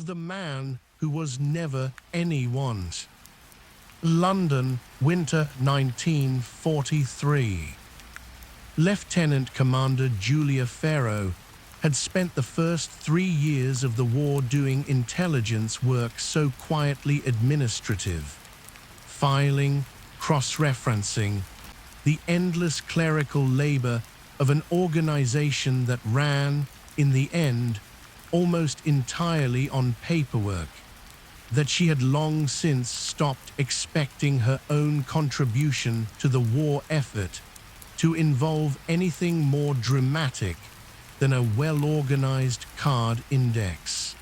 The man who was never anyone's. London, winter 1943. Lieutenant Commander Julia Farrow had spent the first 3 years of the war doing intelligence work so quietly administrative, filing, cross-referencing, the endless clerical labor of an organization that ran, in the end, almost entirely on paperwork, that she had long since stopped expecting her own contribution to the war effort to involve anything more dramatic than a well-organized card index.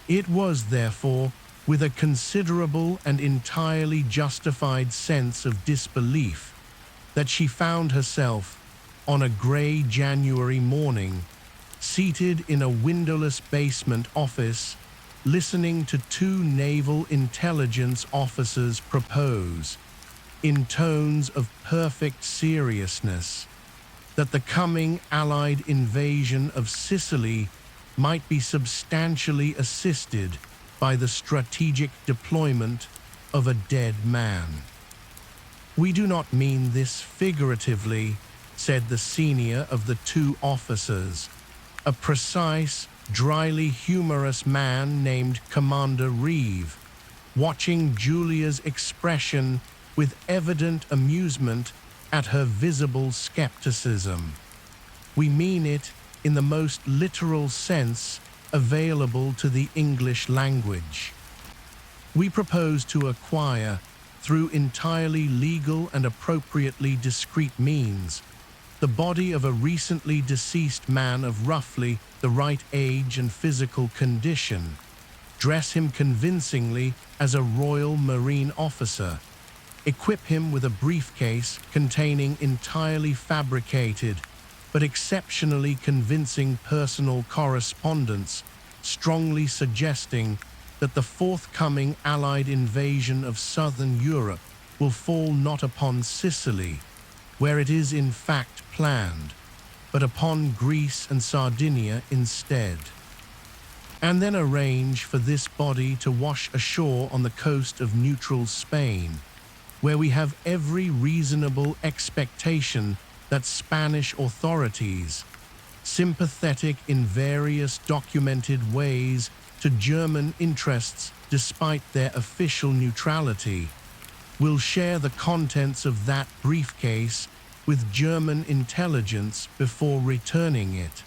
It was, therefore, with a considerable and entirely justified sense of disbelief that she found herself, on a gray January morning, seated in a windowless basement office, listening to two naval intelligence officers propose, in tones of perfect seriousness, that the coming Allied invasion of Sicily might be substantially assisted by the strategic deployment of a dead man. "We do not mean this figuratively," said the senior of the two officers, a precise, dryly humorous man named Commander Reeve, watching Julia's expression with evident amusement at her visible skepticism. "We mean it in the most literal sense available to the English language. We propose to acquire, through entirely legal and appropriately discreet means, the body of a recently deceased man of roughly the right age and physical condition, dress him convincingly as a Royal Marine officer, equip him with a briefcase containing entirely fabricated but exceptionally convincing personal correspondence, strongly suggesting that the forthcoming Allied invasion of southern Europe will fall not upon Sicily, where it is in fact planned, but upon Greece and Sardinia instead, and then arrange for this body to wash ashore on the coast of neutral Spain, where we have every reasonable expectation that Spanish authorities, sympathetic in various documented ways to German interests despite their official neutrality, will share the contents of that briefcase with German intelligence before returning it,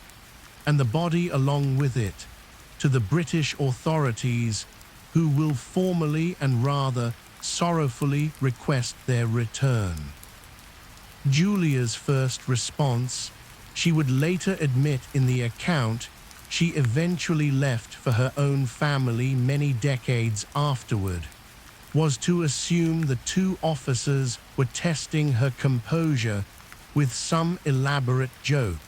and the body along with it, to the British authorities, who will formally and rather sorrowfully request their return." Julia's first response, she would later admit in the account she eventually left for her own family many decades afterward, was to assume the two officers were testing her composure with some elaborate joke,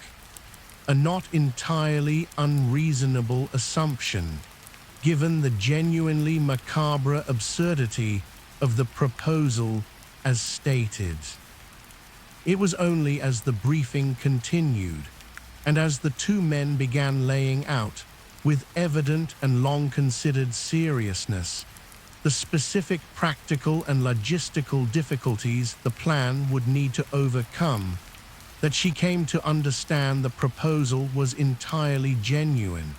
a not entirely unreasonable assumption, given the genuinely macabre absurdity of the proposal as stated. It was only as the briefing continued, and as the two men began laying out, with evident and long-considered seriousness, the specific practical and logistical difficulties the plan would need to overcome, that she came to understand the proposal was entirely genuine,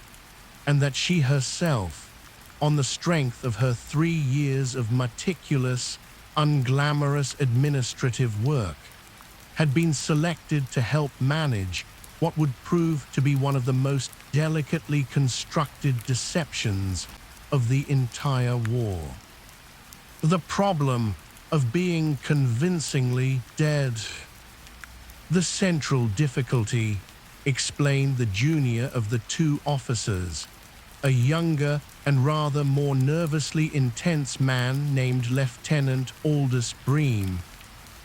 and that she herself, on the strength of her 3 years of meticulous, unglamorous administrative work, had been selected to help manage what would prove to be one of the most delicately constructed deceptions of the entire war. The problem of being convincingly dead. The central difficulty, explained the junior of the two officers, a younger and rather more nervously intense man named Lieutenant Aldous Bream,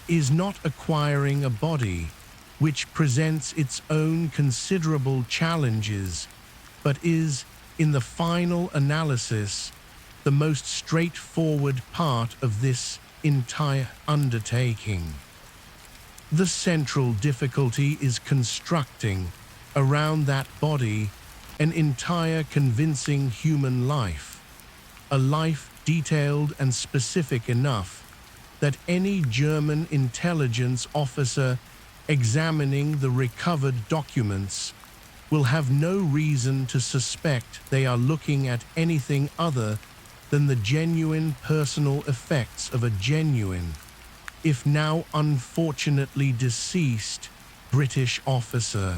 is not acquiring a body, which presents its own considerable challenges, but is, in the final analysis, the most straightforward part of this entire undertaking. The central difficulty is constructing, around that body, an entire convincing human life, a life detailed and specific enough that any German intelligence officer examining the recovered documents will have no reason to suspect they are looking at anything other than the genuine personal effects of a genuine, if now unfortunately deceased, British officer.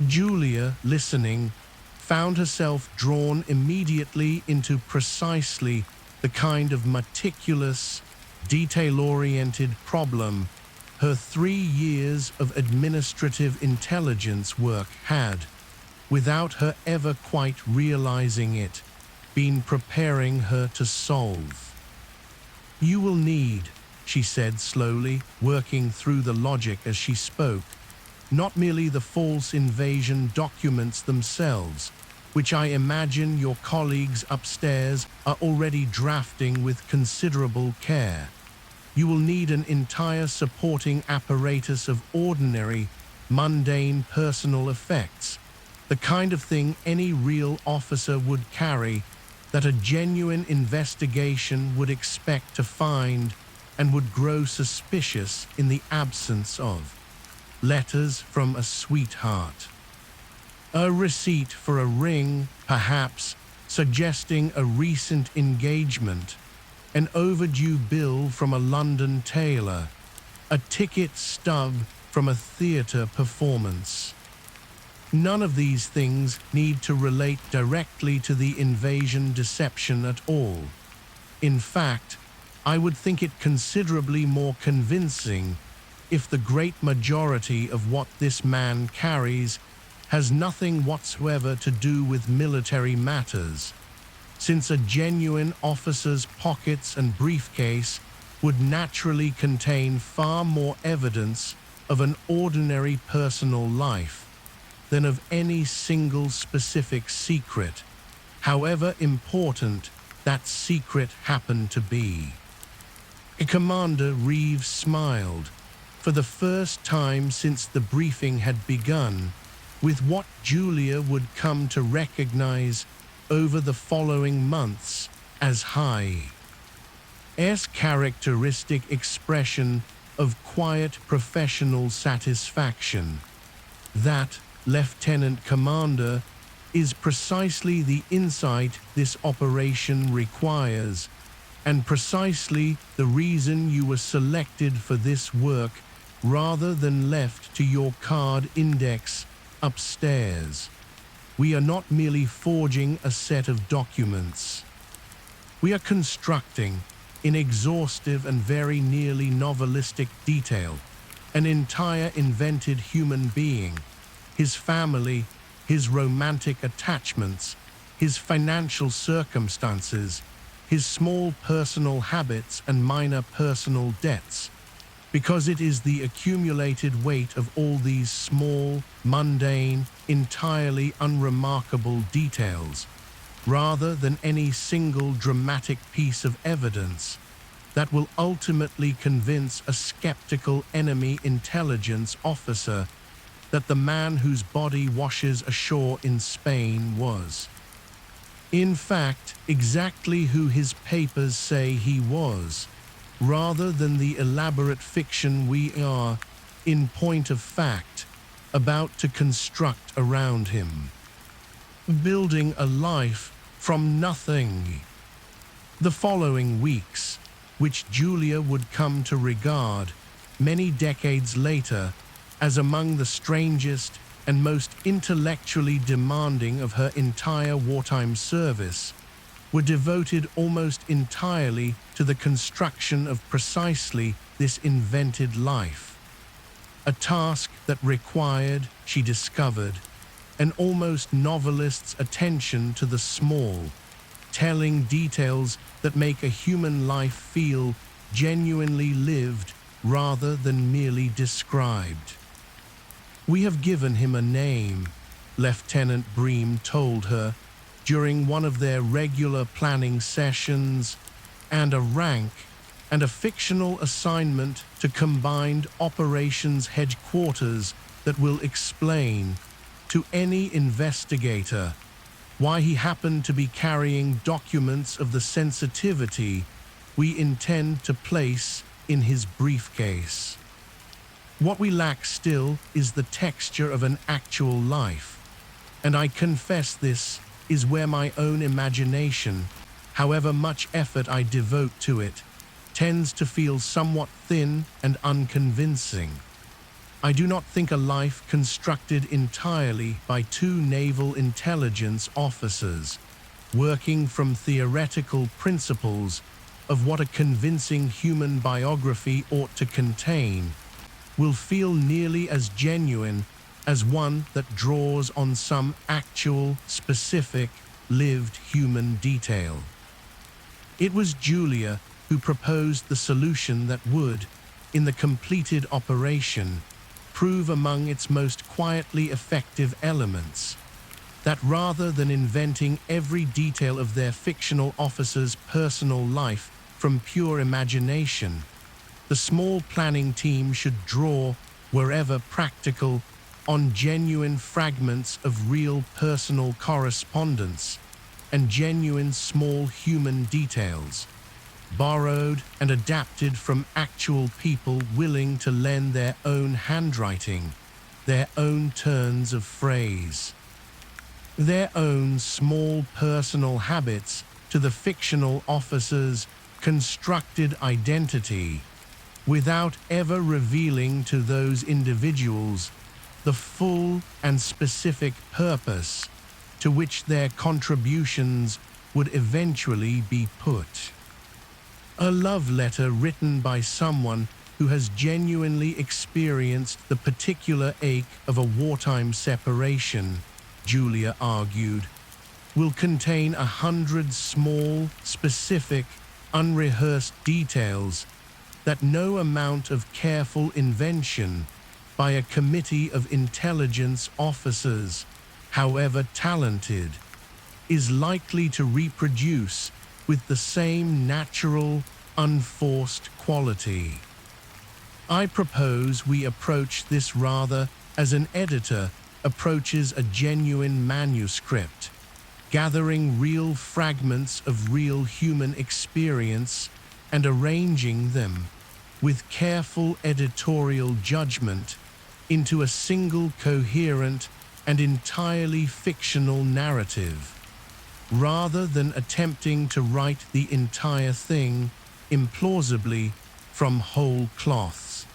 Julia, listening, found herself drawn immediately into precisely the kind of meticulous, detail-oriented problem her 3 years of administrative intelligence work had, without her ever quite realizing it, been preparing her to solve. "You will need," she said slowly, working through the logic as she spoke, "not merely the false invasion documents themselves, which I imagine your colleagues upstairs are already drafting with considerable care. You will need an entire supporting apparatus of ordinary, mundane personal effects, the kind of thing any real officer would carry, that a genuine investigation would expect to find and would grow suspicious in the absence of. Letters from a sweetheart. A receipt for a ring, perhaps, suggesting a recent engagement, an overdue bill from a London tailor, a ticket stub from a theatre performance. None of these things need to relate directly to the invasion deception at all. In fact, I would think it considerably more convincing if the great majority of what this man carries has nothing whatsoever to do with military matters, since a genuine officer's pockets and briefcase would naturally contain far more evidence of an ordinary personal life than of any single specific secret, however important that secret happened to be. Commander Reeves smiled, for the first time since the briefing had begun, with what Julia would come to recognize over the following months as high-s characteristic expression of quiet professional satisfaction. That, Lieutenant Commander, is precisely the insight this operation requires, and precisely the reason you were selected for this work rather than left to your card index upstairs. We are not merely forging a set of documents. We are constructing, in exhaustive and very nearly novelistic detail, an entire invented human being, his family, his romantic attachments, his financial circumstances, his small personal habits and minor personal debts, because it is the accumulated weight of all these small, mundane, entirely unremarkable details, rather than any single dramatic piece of evidence, that will ultimately convince a skeptical enemy intelligence officer that the man whose body washes ashore in Spain was, in fact, exactly who his papers say he was, rather than the elaborate fiction we are, in point of fact, about to construct around him. Building a life from nothing. The following weeks, which Julia would come to regard, many decades later, as among the strangest and most intellectually demanding of her entire wartime service, were devoted almost entirely to the construction of precisely this invented life. A task that required, she discovered, an almost novelist's attention to the small, telling details that make a human life feel genuinely lived rather than merely described. "We have given him a name," Lieutenant Bream told her during one of their regular planning sessions, "and a rank and a fictional assignment to combined operations headquarters that will explain, to any investigator why he happened to be carrying documents of the sensitivity we intend to place in his briefcase. What we lack still is the texture of an actual life, and I confess this is where my own imagination, however much effort I devote to it, tends to feel somewhat thin and unconvincing. I do not think a life constructed entirely by two naval intelligence officers, working from theoretical principles of what a convincing human biography ought to contain, will feel nearly as genuine as one that draws on some actual, specific, lived human detail. It was Julia who proposed the solution that would, in the completed operation, prove among its most quietly effective elements that rather than inventing every detail of their fictional officer's personal life from pure imagination, the small planning team should draw, wherever practical, on genuine fragments of real personal correspondence and genuine small human details, borrowed and adapted from actual people willing to lend their own handwriting, their own turns of phrase, their own small personal habits to the fictional officer's constructed identity, without ever revealing to those individuals the full and specific purpose to which their contributions would eventually be put. A love letter written by someone who has genuinely experienced the particular ache of a wartime separation, Julia argued, will contain 100 small, specific, unrehearsed details that no amount of careful invention by a committee of intelligence officers, however talented, is likely to reproduce with the same natural, unforced quality. I propose we approach this rather as an editor approaches a genuine manuscript, gathering real fragments of real human experience and arranging them, with careful editorial judgment, into a single coherent and entirely fictional narrative, rather than attempting to write the entire thing implausibly from whole cloths.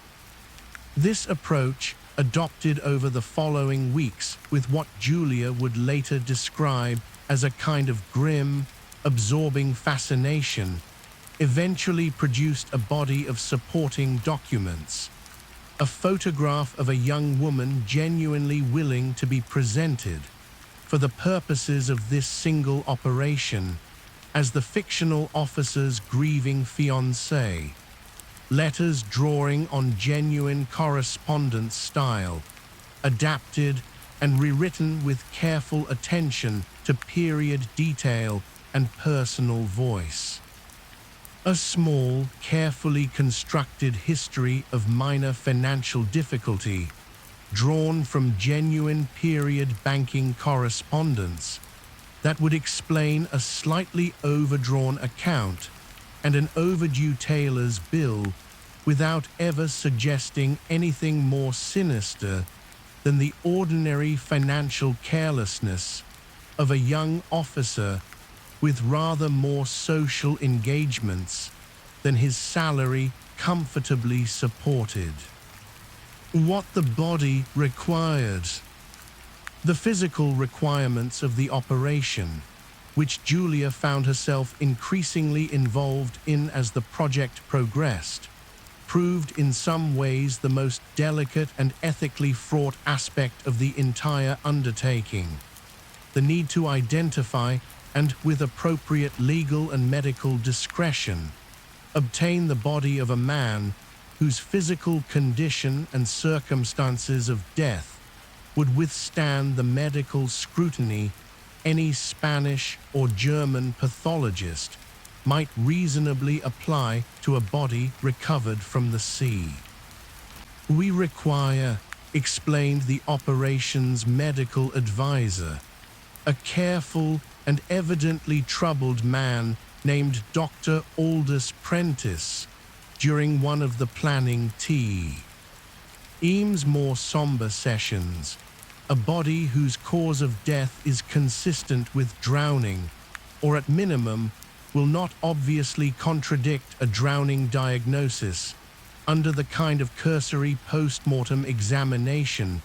This approach, adopted over the following weeks with what Julia would later describe as a kind of grim, absorbing fascination, eventually produced a body of supporting documents, a photograph of a young woman genuinely willing to be presented, for the purposes of this single operation, as the fictional officer's grieving fiancée, letters drawing on genuine correspondence style, adapted and rewritten with careful attention to period detail and personal voice. A small, carefully constructed history of minor financial difficulty, drawn from genuine period banking correspondence, that would explain a slightly overdrawn account and an overdue tailor's bill without ever suggesting anything more sinister than the ordinary financial carelessness of a young officer with rather more social engagements than his salary comfortably supported. What the body required. The physical requirements of the operation, which Julia found herself increasingly involved in as the project progressed, proved in some ways the most delicate and ethically fraught aspect of the entire undertaking. The need to identify and, with appropriate legal and medical discretion, obtain the body of a man whose physical condition and circumstances of death would withstand the medical scrutiny any Spanish or German pathologist might reasonably apply to a body recovered from the sea. We require, explained the operation's medical advisor, a careful and evidently troubled man named Dr. Aldous Prentice, during one of the planning Eames' more somber sessions. A body whose cause of death is consistent with drowning, or at minimum, will not obviously contradict a drowning diagnosis. Under the kind of cursory post-mortem examination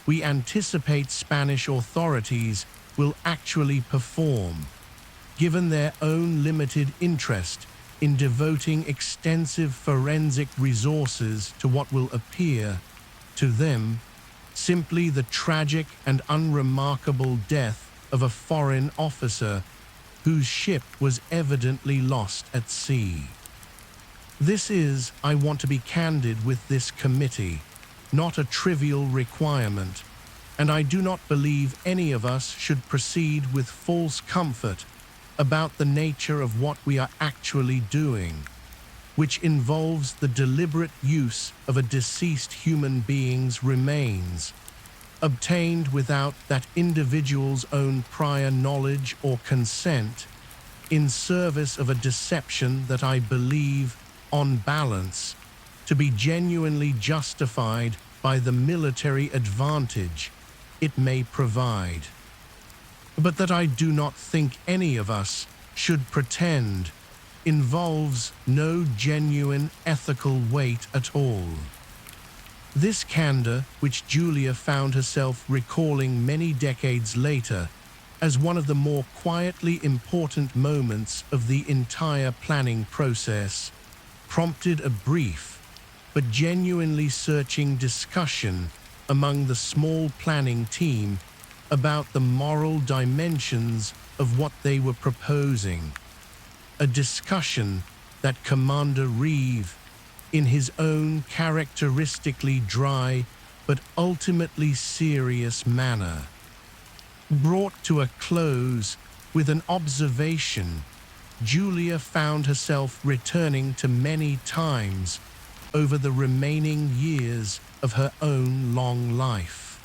we anticipate Spanish authorities will actually perform, given their own limited interest in devoting extensive forensic resources to what will appear, to them, simply the tragic and unremarkable death of a foreign officer whose ship was evidently lost at sea. This is, I want to be candid with this committee, not a trivial requirement, and I do not believe any of us should proceed with false comfort about the nature of what we are actually doing, which involves the deliberate use of a deceased human being's remains, obtained without that individual's own prior knowledge or consent, in service of a deception that I believe, on balance, to be genuinely justified by the military advantage it may provide, but that I do not think any of us should pretend involves no genuine ethical weight at all. This candor, which Julia found herself recalling many decades later as one of the more quietly important moments of the entire planning process, prompted a brief but genuinely searching discussion among the small planning team about the moral dimensions of what they were proposing. A discussion that Commander Reeve, in his own characteristically dry but ultimately serious manner, brought to a close with an observation Julia found herself returning to many times over the remaining years of her own long life.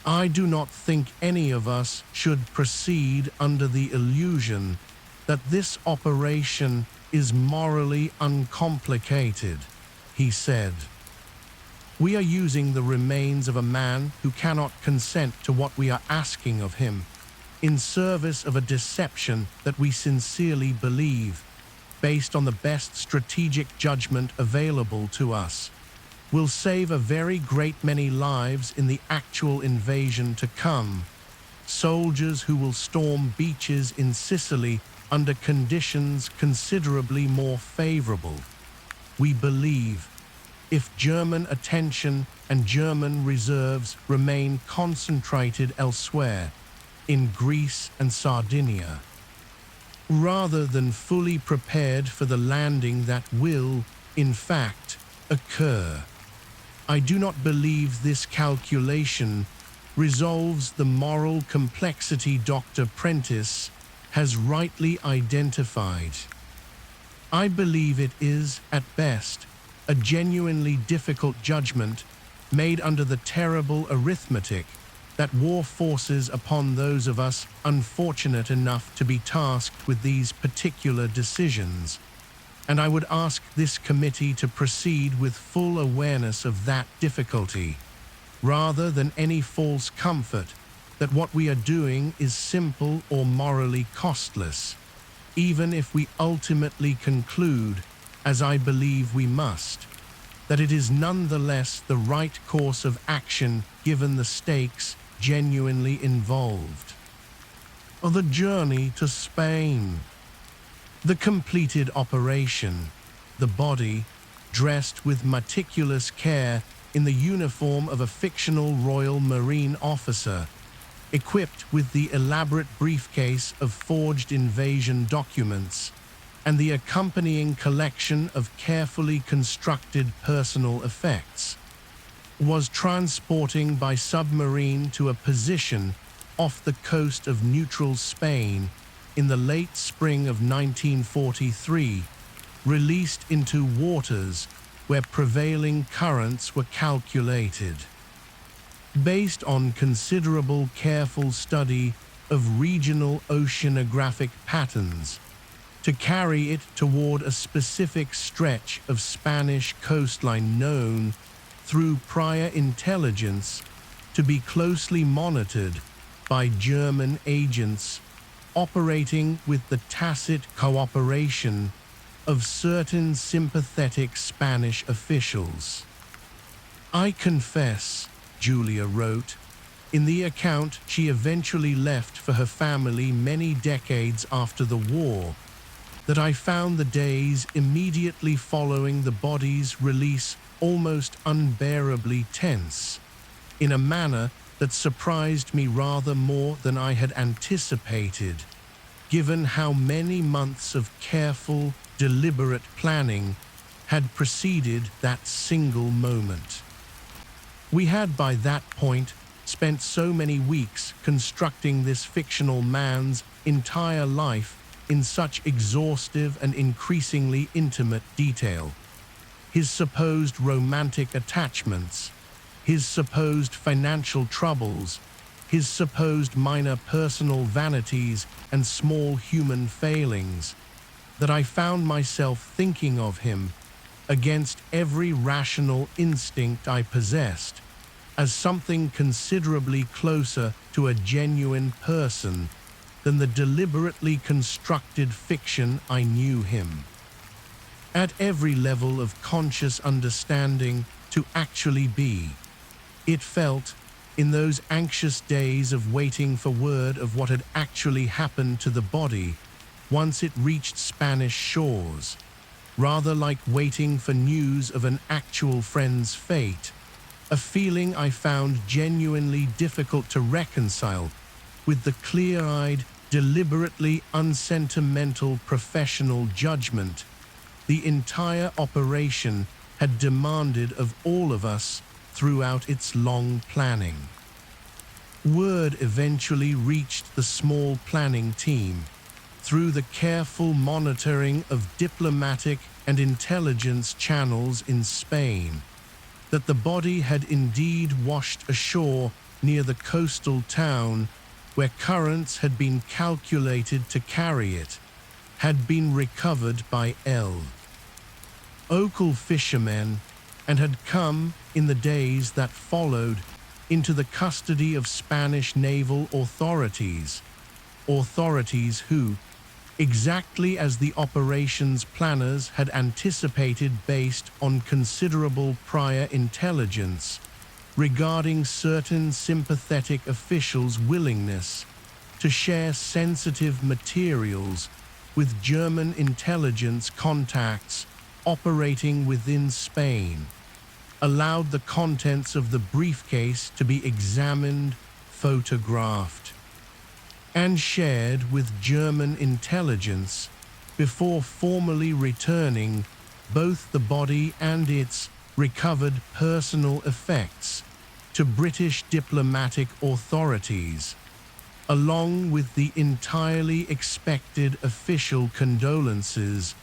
I do not think any of us should proceed under the illusion that this operation is morally uncomplicated, he said. We are using the remains of a man who cannot consent to what we are asking of him, in service of a deception that we sincerely believe, based on the best strategic judgment available to us, will save a very great many lives in the actual invasion to come. Soldiers who will storm beaches in Sicily under conditions considerably more favorable. We believe, if German attention and German reserves remain concentrated elsewhere, in Greece and Sardinia, rather than fully prepared for the landing that will, in fact, occur. I do not believe this calculation resolves the moral complexity Dr. Prentice has rightly identified. I believe it is, at best, a genuinely difficult judgment made under the terrible arithmetic that war forces upon those of us unfortunate enough to be tasked with these particular decisions, and I would ask this committee to proceed with full awareness of that difficulty, rather than any false comfort that what we are doing is simple or morally costless, even if we ultimately conclude, as I believe we must, that it is nonetheless the right course of action given the stakes genuinely involved. The journey to Spain. The completed operation, the body, dressed with meticulous care in the uniform of a fictional Royal Marine officer, equipped with the elaborate briefcase of forged invasion documents and the accompanying collection of carefully constructed personal effects, was transporting by submarine to a position off the coast of neutral Spain in the late spring of 1943, released into waters where prevailing currents were calculated based on considerable careful study of regional oceanographic patterns, to carry it toward a specific stretch of Spanish coastline known, through prior intelligence, to be closely monitored by German agents operating with the tacit cooperation of certain sympathetic Spanish officials. "I confess," Julia wrote, in the account she eventually left for her family many decades after the war, "that I found the days immediately following the body's release almost unbearably tense, in a manner that surprised me rather more than I had anticipated, given how many months of careful, deliberate planning had preceded that single moment. We had by that point spent so many weeks constructing this fictional man's entire life in such exhaustive and increasingly intimate detail. His supposed romantic attachments, his supposed financial troubles, his supposed minor personal vanities and small human failings, that I found myself thinking of him, against every rational instinct I possessed, as something considerably closer to a genuine person than the deliberately constructed fiction I knew him. At every level of conscious understanding to actually be. It felt, in those anxious days of waiting for word of what had actually happened to the body once it reached Spanish shores, rather like waiting for news of an actual friend's fate, a feeling I found genuinely difficult to reconcile with the clear-eyed, deliberately unsentimental professional judgment the entire operation had demanded of all of us throughout its long planning. Word eventually reached the small planning team, through the careful monitoring of diplomatic and intelligence channels in Spain, that the body had indeed washed ashore near the coastal town where currents had been calculated to carry it, had been recovered by local fishermen, and had come, in the days that followed, into the custody of Spanish naval authorities who, exactly as the operations planners had anticipated based on considerable prior intelligence regarding certain sympathetic officials' willingness to share sensitive materials with German intelligence contacts operating within Spain, allowed the contents of the briefcase to be examined, photographed, and shared with German intelligence before formally returning both the body and its recovered personal effects to British diplomatic authorities, along with the entirely expected official condolences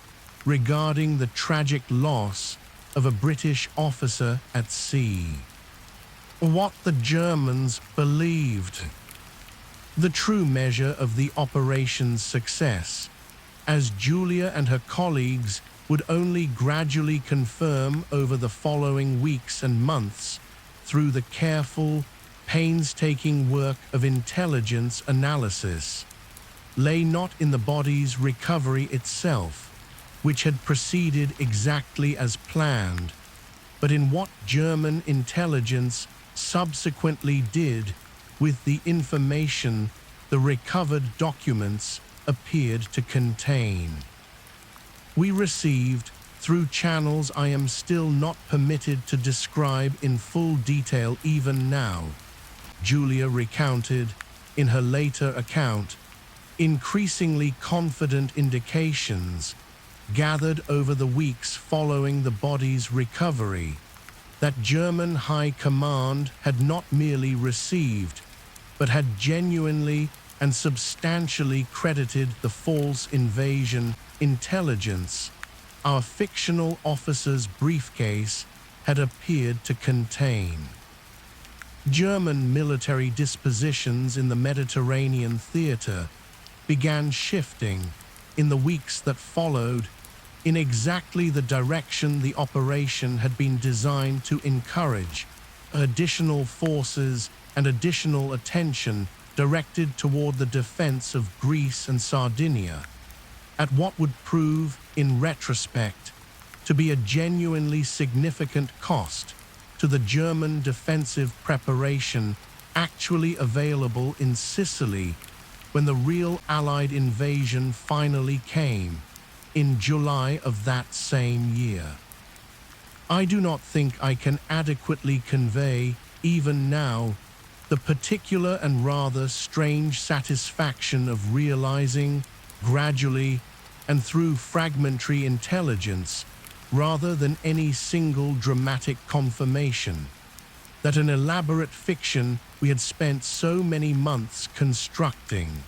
regarding the tragic loss of a British officer at sea. What the Germans believed. The true measure of the operation's success, as Julia and her colleagues would only gradually confirm over the following weeks and months through the careful, painstaking work of intelligence analysis, lay not in the body's recovery itself, which had proceeded exactly as planned, but in what German intelligence subsequently did with the information the recovered documents appeared to contain. We received, through channels I am still not permitted to describe in full detail even now, Julia recounted, in her later account, increasingly confident indications gathered over the weeks following the body's recovery that German High Command had not merely received, but had genuinely and substantially credited the false invasion intelligence our fictional officer's briefcase had appeared to contain. German military dispositions in the Mediterranean theater began shifting in the weeks that followed in exactly the direction the operation had been designed to encourage: additional forces and additional attention directed toward the defense of Greece and Sardinia, at what would prove, in retrospect, to be a genuinely significant cost to the German defensive preparation actually available in Sicily when the real Allied invasion finally came in July of that same year. I do not think I can adequately convey, even now, the particular and rather strange satisfaction of realizing, gradually and through fragmentary intelligence, rather than any single dramatic confirmation, that an elaborate fiction we had spent so many months constructing,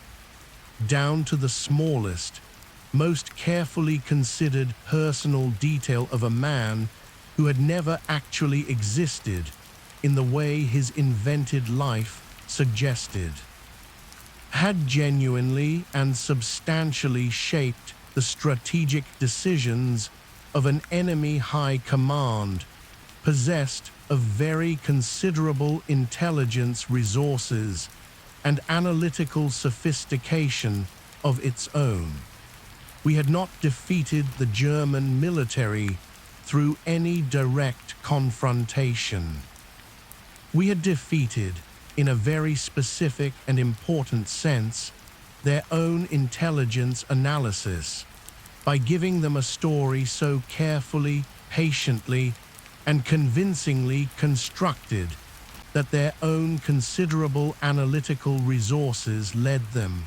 down to the smallest, most carefully considered personal detail of a man who had never actually existed in the way his invented life suggested, had genuinely and substantially shaped the strategic decisions of an enemy high command possessed of very considerable intelligence resources and analytical sophistication of its own. We had not defeated the German military through any direct confrontation. We had defeated, in a very specific and important sense, their own intelligence analysis, by giving them a story so carefully, patiently, and convincingly constructed that their own considerable analytical resources led them,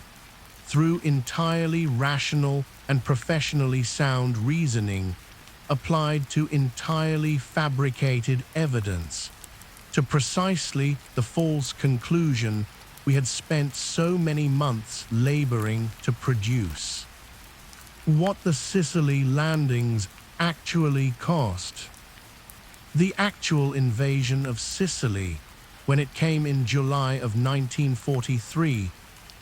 through entirely rational and professionally sound reasoning applied to entirely fabricated evidence, to precisely the false conclusion we had spent so many months laboring to produce. What the Sicily landings actually cost. The actual invasion of Sicily, when it came in July of 1943,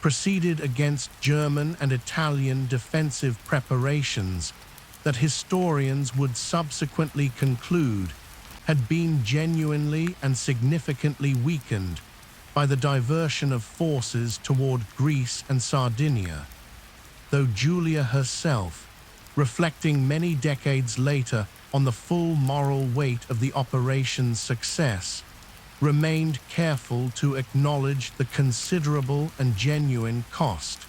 proceeded against German and Italian defensive preparations that historians would subsequently conclude had been genuinely and significantly weakened by the diversion of forces toward Greece and Sardinia, though Julia herself, reflecting many decades later on the full moral weight of the operation's success, remained careful to acknowledge the considerable and genuine cost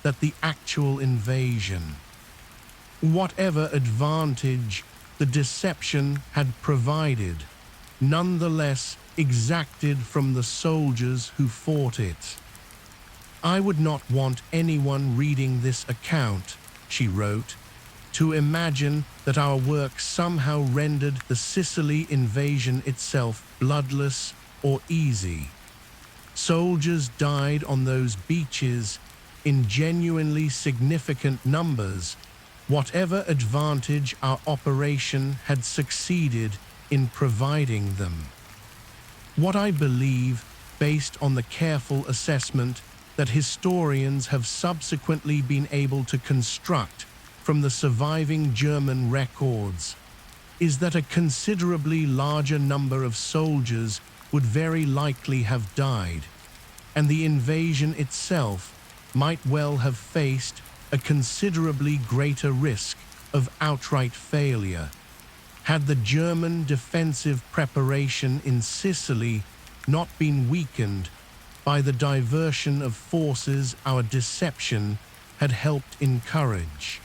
that the actual invasion, whatever advantage the deception had provided, nonetheless exacted from the soldiers who fought it. "I would not want anyone reading this account," she wrote, "to imagine that our work somehow rendered the Sicily invasion itself bloodless or easy. Soldiers died on those beaches in genuinely significant numbers, whatever advantage our operation had succeeded in providing them. What I believe, based on the careful assessment that historians have subsequently been able to construct from the surviving German records, is that a considerably larger number of soldiers would very likely have died, and the invasion itself might well have faced a considerably greater risk of outright failure, had the German defensive preparation in Sicily not been weakened by the diversion of forces our deception had helped encourage.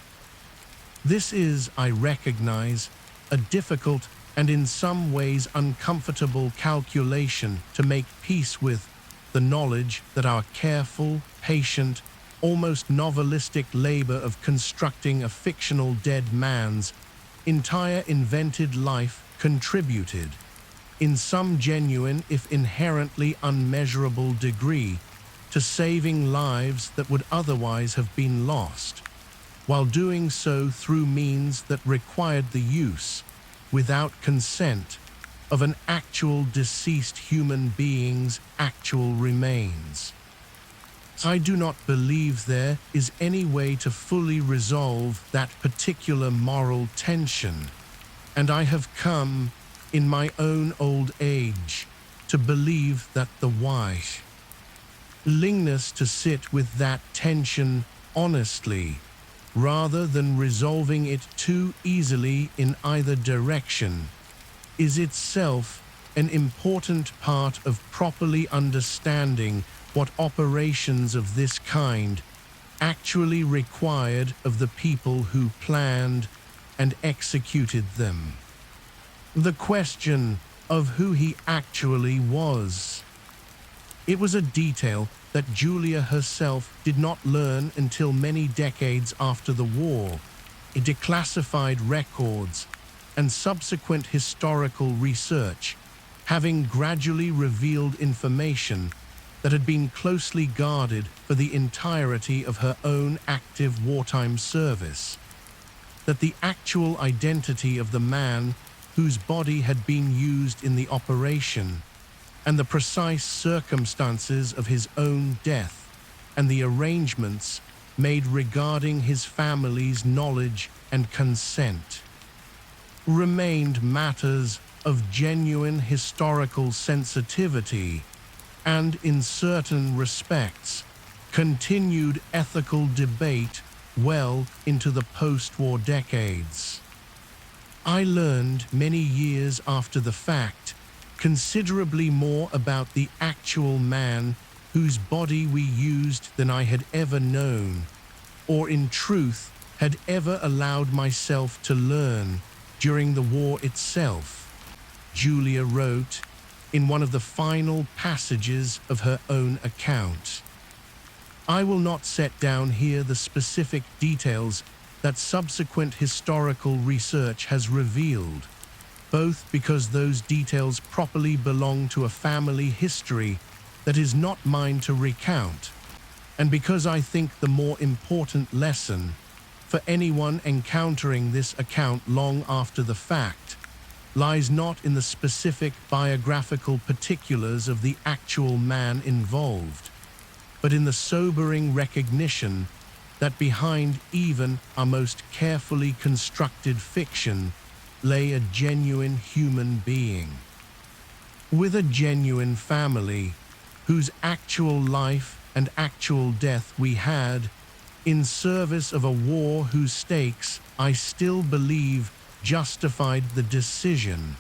This is, I recognize, a difficult and in some ways uncomfortable calculation to make peace with, the knowledge that our careful, patient, almost novelistic labor of constructing a fictional dead man's entire invented life contributed, in some genuine if inherently unmeasurable degree, to saving lives that would otherwise have been lost, while doing so through means that required the use, without consent, of an actual deceased human being's actual remains. I do not believe there is any way to fully resolve that particular moral tension, and I have come, in my own old age, to believe that the willingness to sit with that tension honestly, rather than resolving it too easily in either direction, is itself an important part of properly understanding what operations of this kind actually required of the people who planned and executed them. The question of who he actually was. It was a detail that Julia herself did not learn until many decades after the war. Declassified records and subsequent historical research, having gradually revealed information that had been closely guarded for the entirety of her own active wartime service, that the actual identity of the man whose body had been used in the operation, and the precise circumstances of his own death, and the arrangements made regarding his family's knowledge and consent, remained matters of genuine historical sensitivity and, in certain respects, continued ethical debate well into the post-war decades. I learned many years after the fact considerably more about the actual man whose body we used than I had ever known, or in truth had ever allowed myself to learn during the war itself, Julia wrote in one of the final passages of her own account. I will not set down here the specific details that subsequent historical research has revealed, both because those details properly belong to a family history that is not mine to recount, and because I think the more important lesson for anyone encountering this account long after the fact lies not in the specific biographical particulars of the actual man involved, but in the sobering recognition that behind even our most carefully constructed fiction lay a genuine human being, with a genuine family, whose actual life and actual death we had, in service of a war whose stakes, I still believe, justified the decision,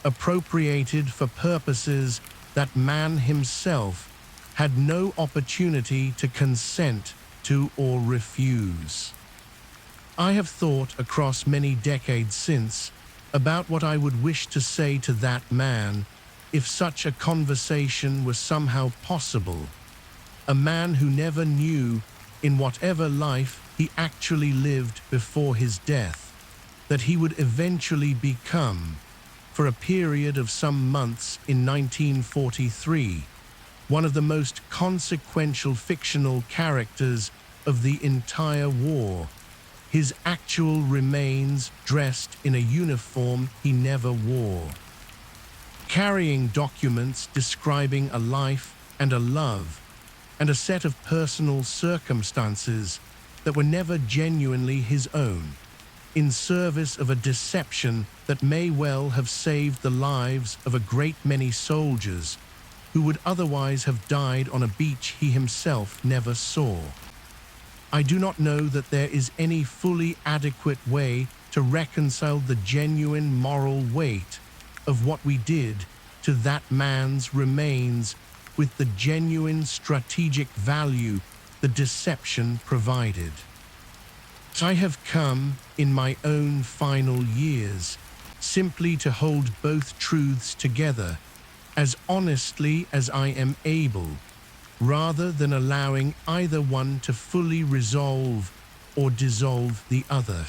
appropriated for purposes that man himself had no opportunity to consent to or refuse. I have thought across many decades since about what I would wish to say to that man if such a conversation was somehow possible, a man who never knew, in whatever life he actually lived before his death, that he would eventually become, for a period of some months in 1943, one of the most consequential fictional characters of the entire war, his actual remains dressed in a uniform he never wore, carrying documents describing a life and a love, and a set of personal circumstances that were never genuinely his own, in service of a deception that may well have saved the lives of a great many soldiers who would otherwise have died on a beach he himself never saw. I do not know that there is any fully adequate way to reconcile the genuine moral weight of what we did to that man's remains with the genuine strategic value the deception provided. I have come, in my own final years, simply to hold both truths together as honestly as I am able, rather than allowing either one to fully resolve or dissolve the other.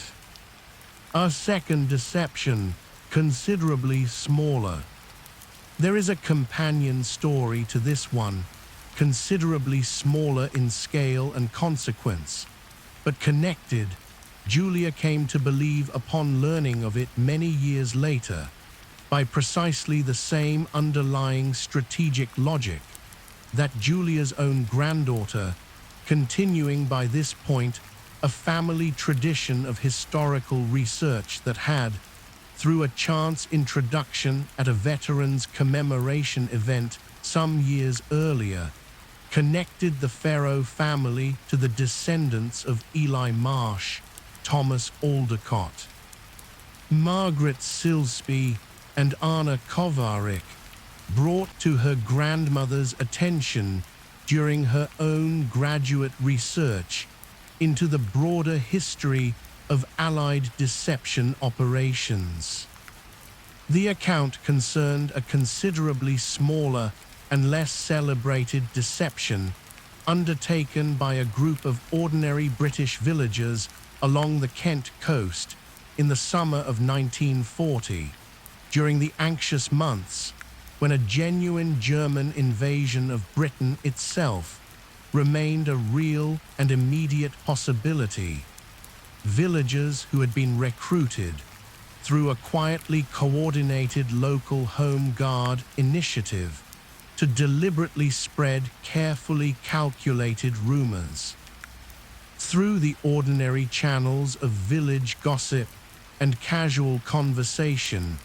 A second deception, considerably smaller. There is a companion story to this one, considerably smaller in scale and consequence, but connected. Julia came to believe upon learning of it many years later, by precisely the same underlying strategic logic that Julia's own granddaughter, continuing by this point a family tradition of historical research that had, through a chance introduction at a veterans commemoration event some years earlier, connected the Pharaoh family to the descendants of Eli Marsh, Thomas Aldecott, Margaret Silsby, and Anna Kovarik, brought to her grandmother's attention during her own graduate research into the broader history of Allied deception operations. The account concerned a considerably smaller and less celebrated deception undertaken by a group of ordinary British villagers along the Kent coast in the summer of 1940, during the anxious months when a genuine German invasion of Britain itself remained a real and immediate possibility. Villagers who had been recruited through a quietly coordinated local home guard initiative to deliberately spread carefully calculated rumors. Through the ordinary channels of village gossip and casual conversation,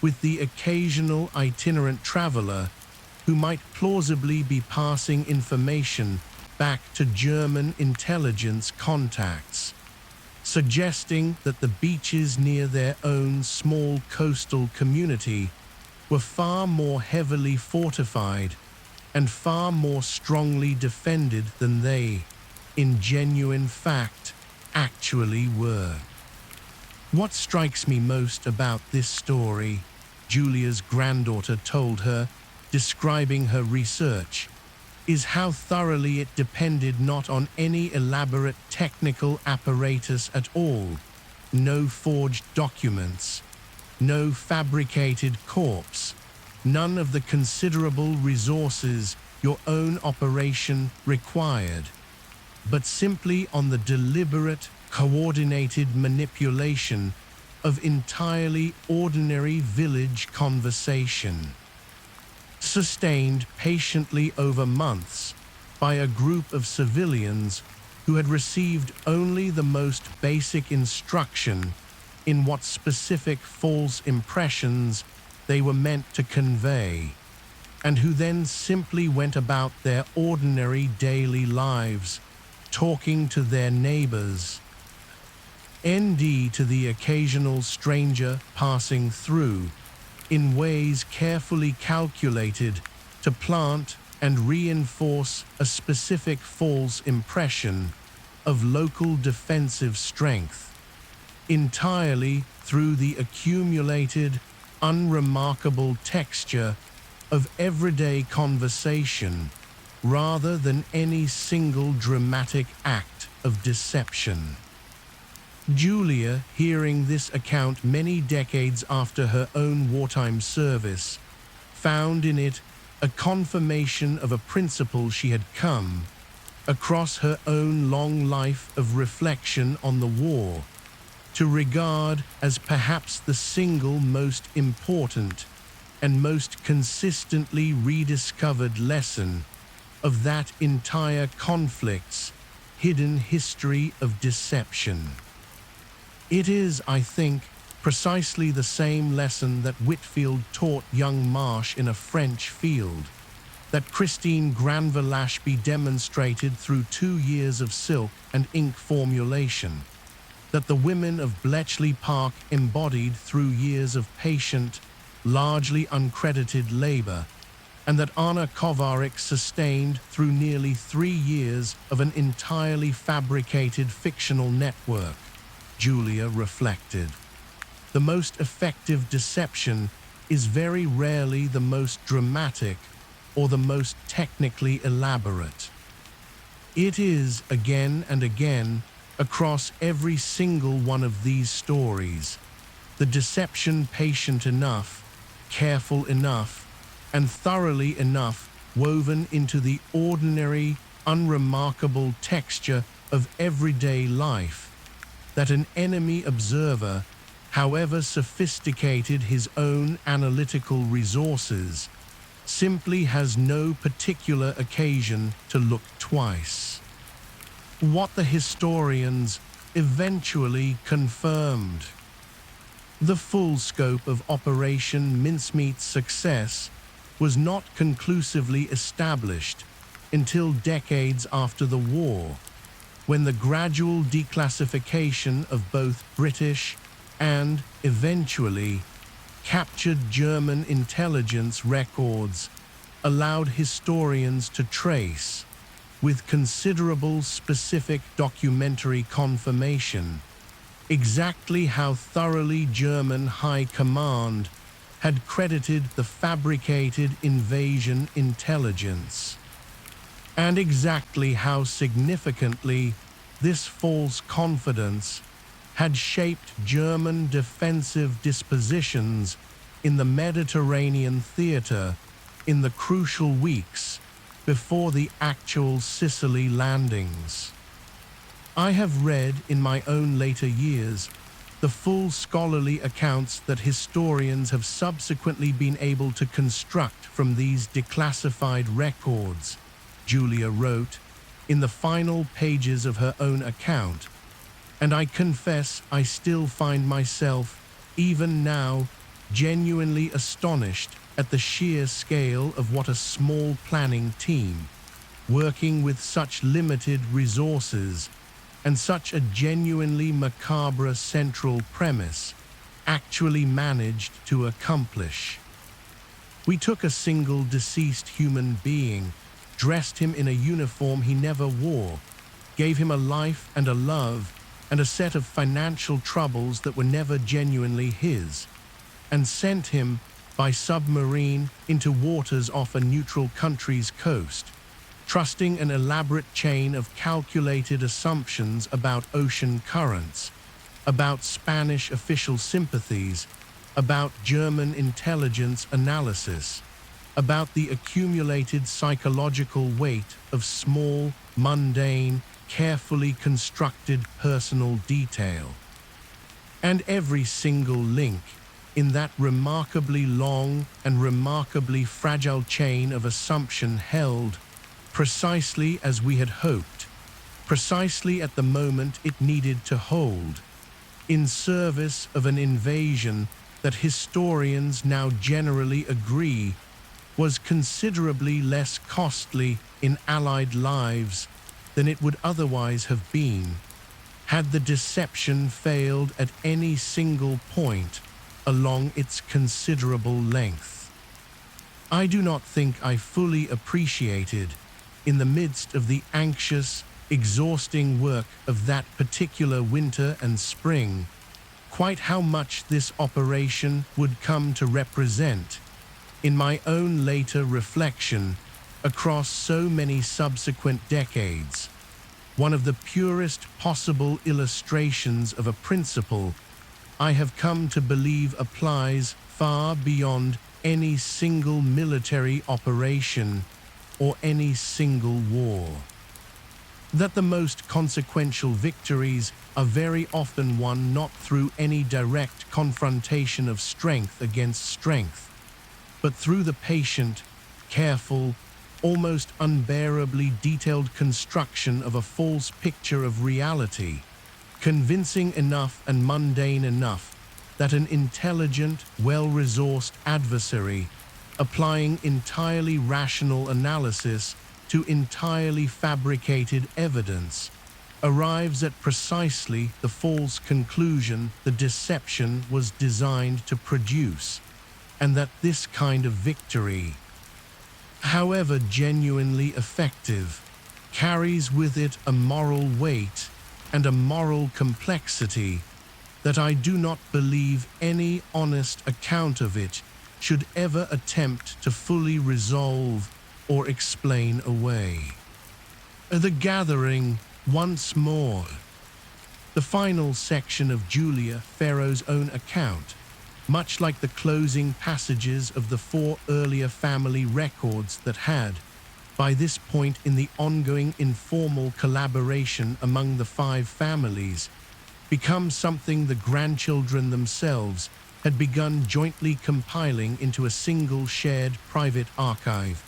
with the occasional itinerant traveler who might plausibly be passing information back to German intelligence contacts, suggesting that the beaches near their own small coastal community were far more heavily fortified and far more strongly defended than they, in genuine fact, actually were. What strikes me most about this story, Julia's granddaughter told her, describing her research, is how thoroughly it depended not on any elaborate technical apparatus at all, no forged documents, no fabricated corpse, none of the considerable resources your own operation required, but simply on the deliberate, coordinated manipulation of entirely ordinary village conversation, sustained patiently over months by a group of civilians who had received only the most basic instruction in what specific false impressions they were meant to convey, and who then simply went about their ordinary daily lives, talking to their neighbors, ND to the occasional stranger passing through, in ways carefully calculated to plant and reinforce a specific false impression of local defensive strength, entirely through the accumulated, unremarkable texture of everyday conversation, rather than any single dramatic act of deception. Julia, hearing this account many decades after her own wartime service, found in it a confirmation of a principle she had come, across her own long life of reflection on the war, to regard as perhaps the single most important and most consistently rediscovered lesson of that entire conflict's hidden history of deception. It is, I think, precisely the same lesson that Whitfield taught young Marsh in A French Field, that Christine Granville-Ashby demonstrated through 2 years of silk and ink formulation, that the women of Bletchley Park embodied through years of patient, largely uncredited labor, and that Anna Kovarik sustained through nearly 3 years of an entirely fabricated fictional network. Julia reflected. The most effective deception is very rarely the most dramatic or the most technically elaborate. It is, again and again, across every single one of these stories, the deception patient enough, careful enough, and thoroughly enough woven into the ordinary, unremarkable texture of everyday life, that an enemy observer however sophisticated his own analytical resources, simply has no particular occasion to look twice. What the historians eventually confirmed. The full scope of Operation Mincemeat's success was not conclusively established until decades after the war, when the gradual declassification of both British and, eventually, captured German intelligence records allowed historians to trace, with considerable specific documentary confirmation, exactly how thoroughly German High Command had credited the fabricated invasion intelligence, and exactly how significantly this false confidence had shaped German defensive dispositions in the Mediterranean theater in the crucial weeks before the actual Sicily landings. I have read in my own later years the full scholarly accounts that historians have subsequently been able to construct from these declassified records, Julia wrote in the final pages of her own account, and I confess I still find myself, even now, genuinely astonished at the sheer scale of what a small planning team, working with such limited resources and such a genuinely macabre central premise, actually managed to accomplish. We took a single deceased human being, dressed him in a uniform he never wore, gave him a life and a love and a set of financial troubles that were never genuinely his, and sent him by submarine into waters off a neutral country's coast, trusting an elaborate chain of calculated assumptions about ocean currents, about Spanish official sympathies, about German intelligence analysis, about the accumulated psychological weight of small, mundane, carefully constructed personal detail. And every single link in that remarkably long and remarkably fragile chain of assumption held, precisely as we had hoped, precisely at the moment it needed to hold, in service of an invasion that historians now generally agree was considerably less costly in Allied lives than it would otherwise have been, had the deception failed at any single point along its considerable length. I do not think I fully appreciated, in the midst of the anxious, exhausting work of that particular winter and spring, quite how much this operation would come to represent, in my own later reflection, across so many subsequent decades, one of the purest possible illustrations of a principle I have come to believe applies far beyond any single military operation or any single war. That the most consequential victories are very often won not through any direct confrontation of strength against strength, but through the patient, careful, almost unbearably detailed construction of a false picture of reality, convincing enough and mundane enough that an intelligent, well-resourced adversary, applying entirely rational analysis to entirely fabricated evidence, arrives at precisely the false conclusion the deception was designed to produce, and that this kind of victory, however genuinely effective, carries with it a moral weight and a moral complexity that I do not believe any honest account of it should ever attempt to fully resolve or explain away. The gathering once more. The final section of Julia Farrow's own account, much like the closing passages of the 4 earlier family records that had, by this point in the ongoing informal collaboration among the 5 families, become something the grandchildren themselves had begun jointly compiling into a single shared private archive,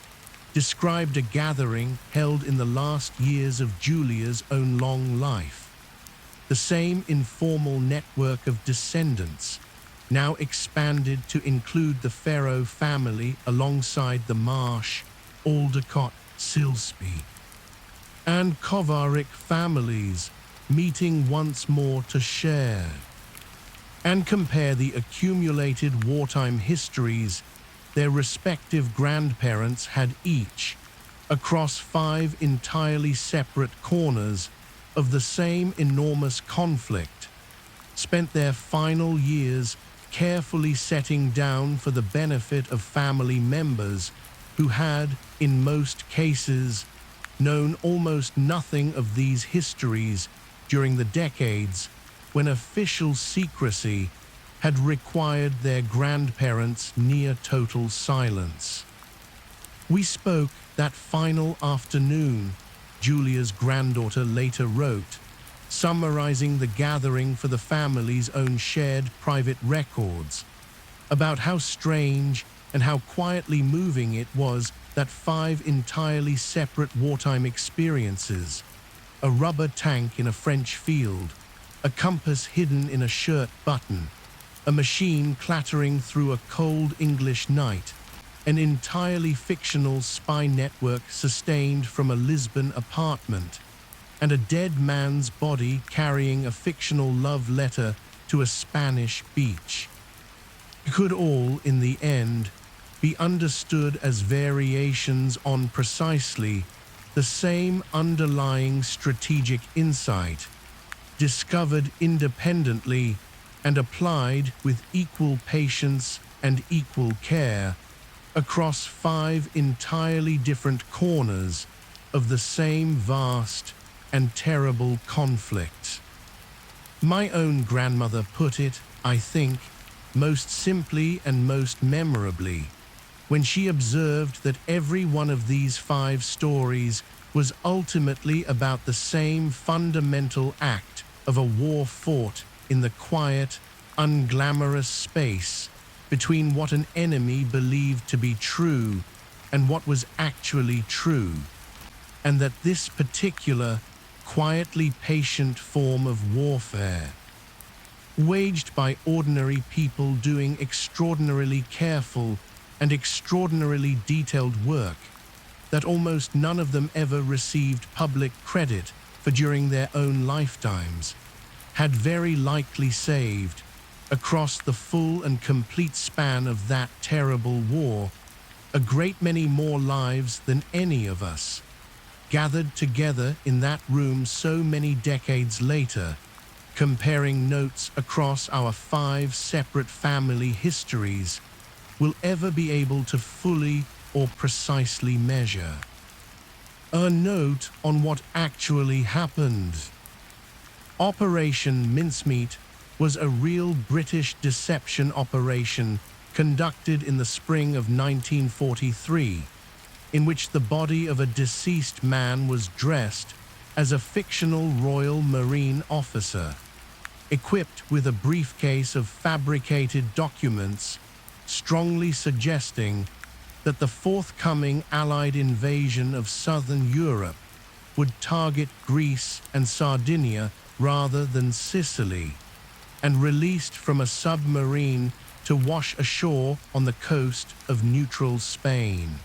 described a gathering held in the last years of Julia's own long life. The same informal network of descendants, now expanded to include the Pharaoh family alongside the Marsh, Aldecott, Silsby, and Covaric families, meeting once more to share and compare the accumulated wartime histories their respective grandparents had each, across 5 entirely separate corners of the same enormous conflict, spent their final years carefully setting down for the benefit of family members who had, in most cases, known almost nothing of these histories during the decades when official secrecy had required their grandparents' near-total silence. "We spoke that final afternoon," Julia's granddaughter later wrote, summarizing the gathering for the family's own shared private records, about how strange and how quietly moving it was that 5 entirely separate wartime experiences, a rubber tank in a French field, a compass hidden in a shirt button, a machine clattering through a cold English night, an entirely fictional spy network sustained from a Lisbon apartment, and a dead man's body carrying a fictional love letter to a Spanish beach, could all, in the end, be understood as variations on precisely the same underlying strategic insight, discovered independently and applied with equal patience and equal care across 5 entirely different corners of the same vast and terrible conflict. My own grandmother put it, I think, most simply and most memorably, when she observed that every one of these 5 stories was ultimately about the same fundamental act of a war fought in the quiet, unglamorous space between what an enemy believed to be true and what was actually true, and that this particular, quietly patient form of warfare, waged by ordinary people doing extraordinarily careful and extraordinarily detailed work that almost none of them ever received public credit for during their own lifetimes, had very likely saved, across the full and complete span of that terrible war, a great many more lives than any of us, gathered together in that room so many decades later, comparing notes across our 5 separate family histories, will ever be able to fully or precisely measure. A note on what actually happened. Operation Mincemeat was a real British deception operation conducted in the spring of 1943, in which the body of a deceased man was dressed as a fictional Royal Marine officer, equipped with a briefcase of fabricated documents, strongly suggesting that the forthcoming Allied invasion of southern Europe would target Greece and Sardinia rather than Sicily, and released from a submarine to wash ashore on the coast of neutral Spain,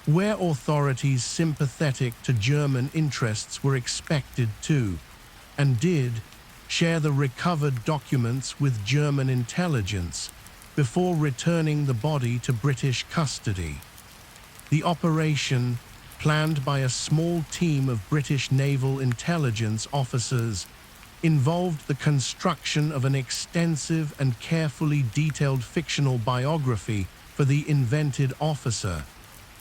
where authorities sympathetic to German interests were expected to, and did, share the recovered documents with German intelligence before returning the body to British custody. The operation, planned by a small team of British naval intelligence officers, involved the construction of an extensive and carefully detailed fictional biography for the invented officer,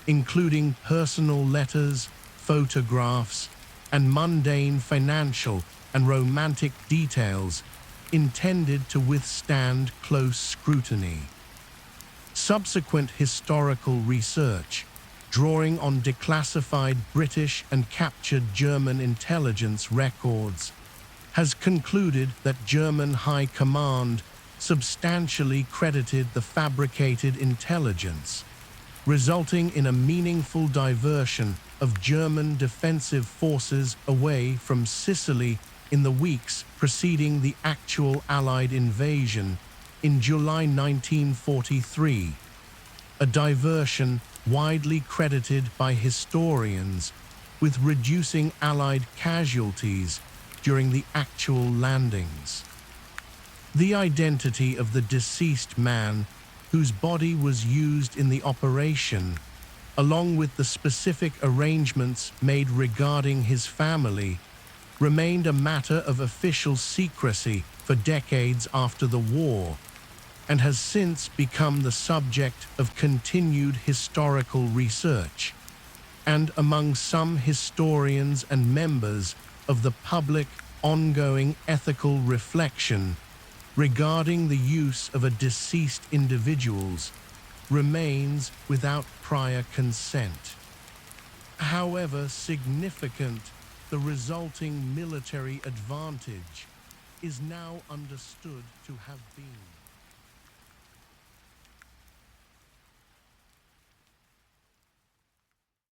including personal letters, photographs, and mundane financial and romantic details intended to withstand close scrutiny. Subsequent historical research, drawing on declassified British and captured German intelligence records, has concluded that German High Command substantially credited the fabricated intelligence, resulting in a meaningful diversion of German defensive forces away from Sicily in the weeks preceding the actual Allied invasion in July 1943, a diversion widely credited by historians with reducing Allied casualties during the actual landings. The identity of the deceased man whose body was used in the operation, along with the specific arrangements made regarding his family, remained a matter of official secrecy for decades after the war, and has since become the subject of continued historical research, and among some historians and members of the public ongoing ethical reflection regarding the use of a deceased individual's remains without prior consent. However significant the resulting military advantage is now understood to have been.